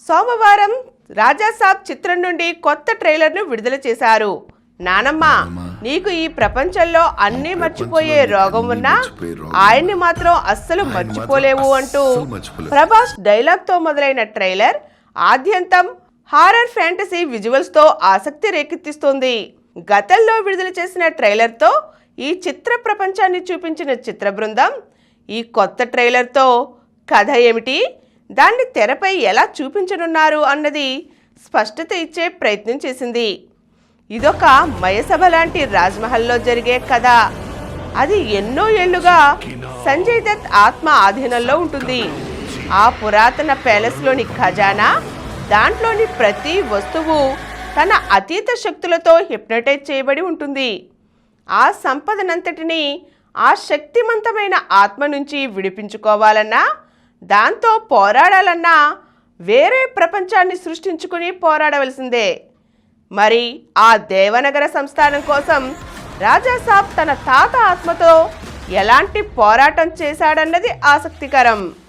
సోమవారం రాజాసాబ్ చిత్రం నుండి కొత్త ట్రైలర్ను విడుదల చేశారు. నానమ్మ, నీకు ఈ ప్రపంచంలో అన్నీ మర్చిపోయే రోగం ఉన్నా ఆయన్ని మాత్రం అస్సలు మర్చిపోలేవు అంటూ ప్రభాస్ డైలాగ్ తో మొదలైన ట్రైలర్ ఆద్యంతం హారర్ ఫ్యాంటసీ విజువల్స్ తో ఆసక్తి రేకెత్తిస్తోంది. గతంలో విడుదల చేసిన ట్రైలర్ తో ఈ చిత్ర ప్రపంచాన్ని చూపించిన చిత్ర బృందం ఈ కొత్త ట్రైలర్ తో కథ ఏమిటి, దాన్ని తెరపై ఎలా చూపించనున్నారు అన్నది స్పష్టత ఇచ్చే ప్రయత్నం చేసింది. ఇదొక మయసభ లాంటి రాజ్మహల్లో జరిగే కథ. అది ఎన్నో ఏళ్లుగా సంజయ్ దత్ ఆత్మ ఆధీనంలో ఉంటుంది. ఆ పురాతన ప్యాలెస్లోని ఖజానా, దాంట్లోని ప్రతి వస్తువు తన అతీత శక్తులతో హిప్నటైజ్ చేయబడి ఉంటుంది. ఆ సంపదనంతటినీ ఆ శక్తిమంతమైన ఆత్మ నుంచి విడిపించుకోవాలన్నా, దాంతో పోరాడాలన్నా వేరే ప్రపంచాన్ని సృష్టించుకుని పోరాడవలసిందే. మరి ఆ దేవనగర సంస్థానం కోసం రాజాసాబ్ తన తాత ఆత్మతో ఎలాంటి పోరాటం చేశాడన్నది ఆసక్తికరం.